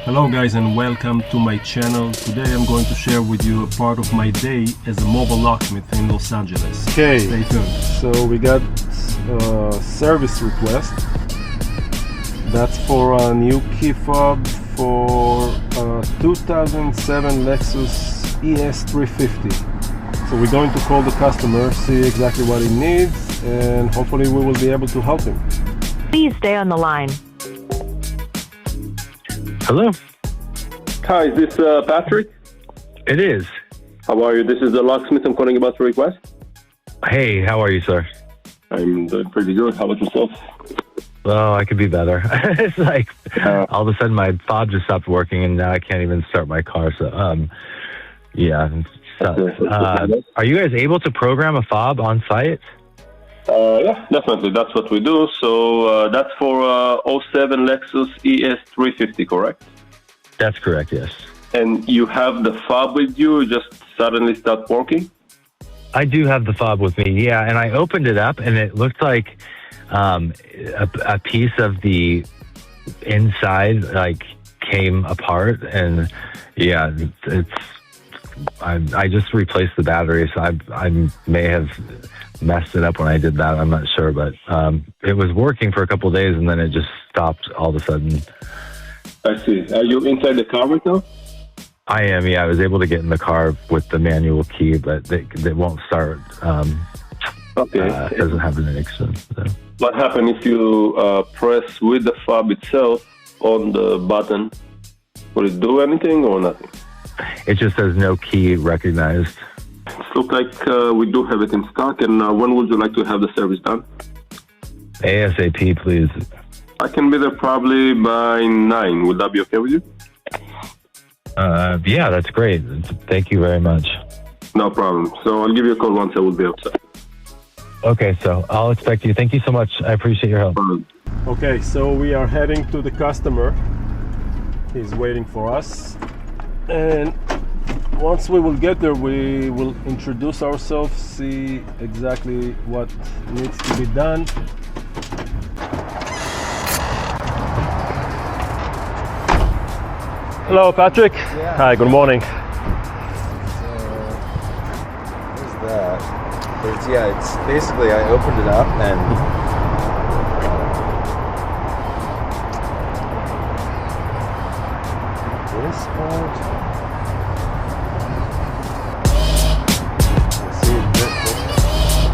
Hello guys and welcome to my channel. Today I'm going to share with you a part of my day as a mobile locksmith in Los Angeles. Okay, stay tuned. So we got a service request. That's for a new key fob for a 2007 Lexus ES350. So we're going to call the customer, see exactly what he needs, and hopefully we will be able to help him. Please stay on the line. Hello? Hi, is this Patrick? It is. How are you? This is the locksmith. I'm calling about the request. Hey, how are you, sir? I'm doing pretty good. How about yourself? Oh, I could be better. It's like all of a sudden my fob just stopped working and now I can't even start my car. So, yeah. Are you guys able to program a fob on site? Yeah, definitely. That's what we do. So that's for 07 Lexus ES350, correct? That's correct, yes. And you have the fob with you, just suddenly start working? I do have the fob with me, yeah. And I opened it up and it looked like a piece of the inside like came apart. And yeah, I just replaced the battery, so I may have messed it up when I did that. I'm not sure, but it was working for a couple of days and then it just stopped all of a sudden. I see. Are you inside the car right now? I am, yeah. I was able to get in the car with the manual key, but they won't start. Okay. It doesn't have an connection. So. What happens if you press with the fob itself on the button? Will it do anything or nothing? It just says no key recognized. It looks like we do have it in stock. And when would you like to have the service done? ASAP, please. I can be there probably by 9. Would that be okay with you? Yeah, that's great. Thank you very much. No problem. So I'll give you a call once I will be outside. Okay, so I'll expect you. Thank you so much. I appreciate your help. Okay, so we are heading to the customer. He's waiting for us. And once we will get there, we will introduce ourselves, see exactly what needs to be done. Hello, Patrick. Yeah. Hi, good morning. So, where's that? It's basically, I opened it up and this part. See,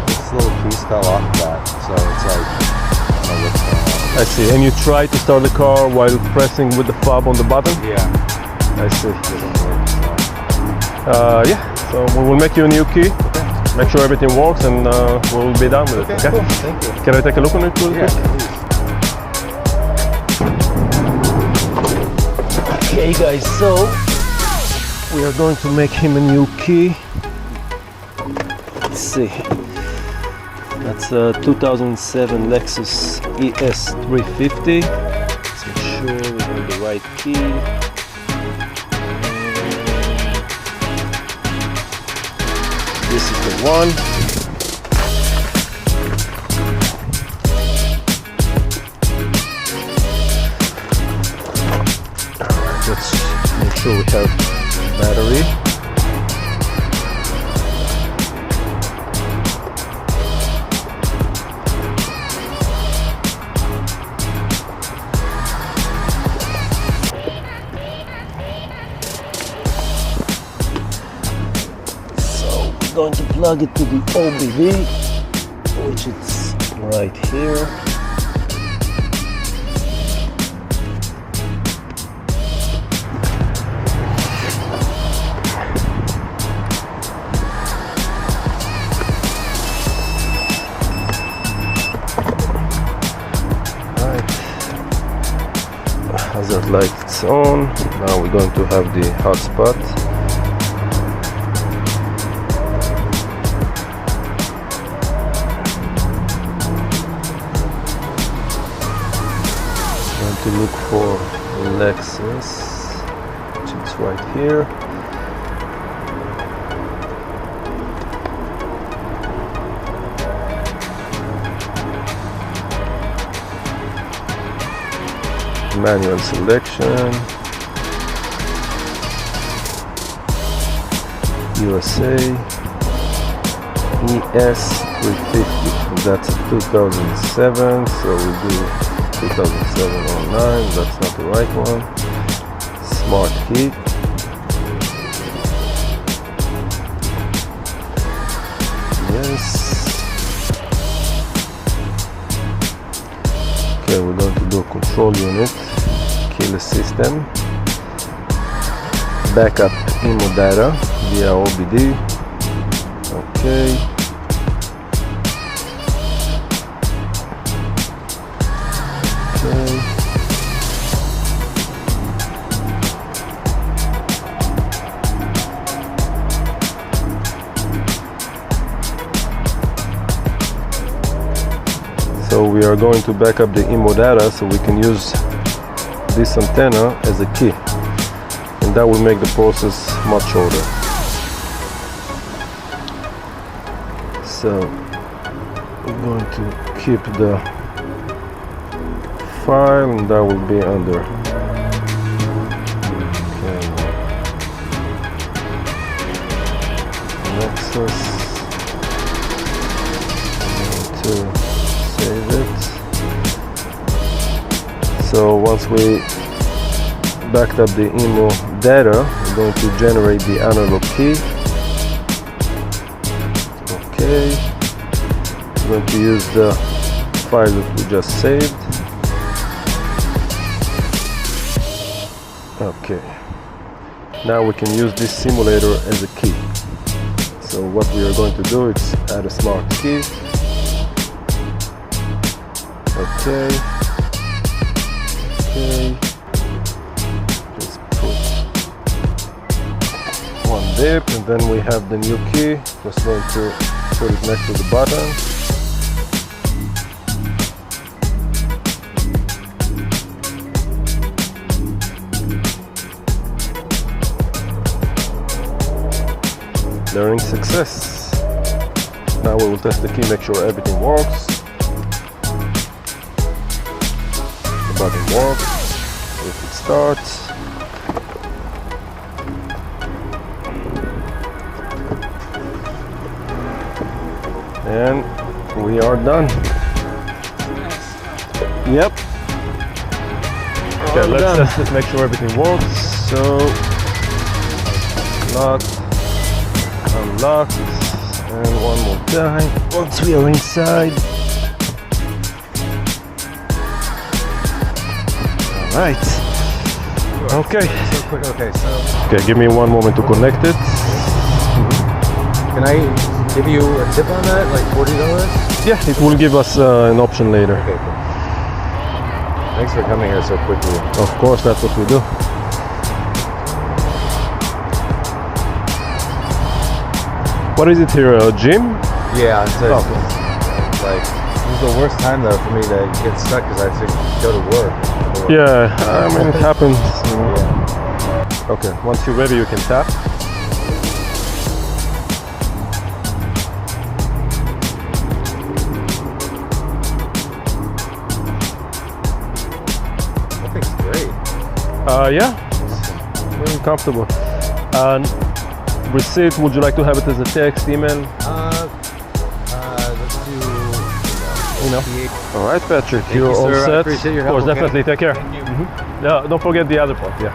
this little piece fell off of that, so it's like, I don't know what's going on. I see. And you try to start the car while pressing with the fob on the button? Yeah. I see. It doesn't work, so. Yeah, so we will make you a new key. Make sure everything works and we'll be done with it. Okay? Cool. Thank you. Can I take a look on it real quick? Please. Okay guys, so we are going to make him a new key. Let's see. That's a 2007 Lexus ES350. Let's make sure we have the right key. This is the one. Alright, let's make sure we have battery. Going to plug it to the OBD, which is right here. Right. Hazard lights on. Now we're going to have the hotspot. To look for Lexus, which is right here. manual selection, USA ES350. That's a 2007, so we do 2007-09. That's not the right one. Smart key. Yes. Okay, we're going to do a control unit, keyless system, backup IMO data via OBD. Okay. Okay. So we are going to back up the IMO data so we can use this antenna as a key, and that will make the process much shorter. So we're going to keep the file, and that will be under Lexus. To save it. So once we backed up the IMO data, we're going to generate the analog key. Okay, we're going to use the file that we just saved. Okay, now we can use this simulator as a key. So what we are going to do is add a smart key. Okay. Okay. Just put one dip, and then we have the new key. Just going to put it next to the button. Learning success. Now we will test the key, make sure everything works. The button works. If it starts. And we are done. Yep. Okay, let's test it, make sure everything works. So, locked. Unlocked, and one more time once we are inside. All right. Okay. So quick. Okay, so Okay, give me one moment to connect it. can I give you a tip on that, like $40? Yeah, it will give us an option later. Okay, cool. Thanks for coming here so quickly. Of course, that's what we do. What is it here, a gym? Yeah, it's Oh. like this is the worst time though for me to get stuck because I have to go to work. Yeah, I mean, it happens. You know. Yeah. Okay, once you're ready, you can tap. That thing's great. Yeah, it's very comfortable. Receipt, would you like to have it as a text, email? Let's do All right, Patrick, you, you're all sir. I set. appreciate your Of course, help, okay? definitely. Take care. Thank you. Yeah, don't forget the other part. Yeah.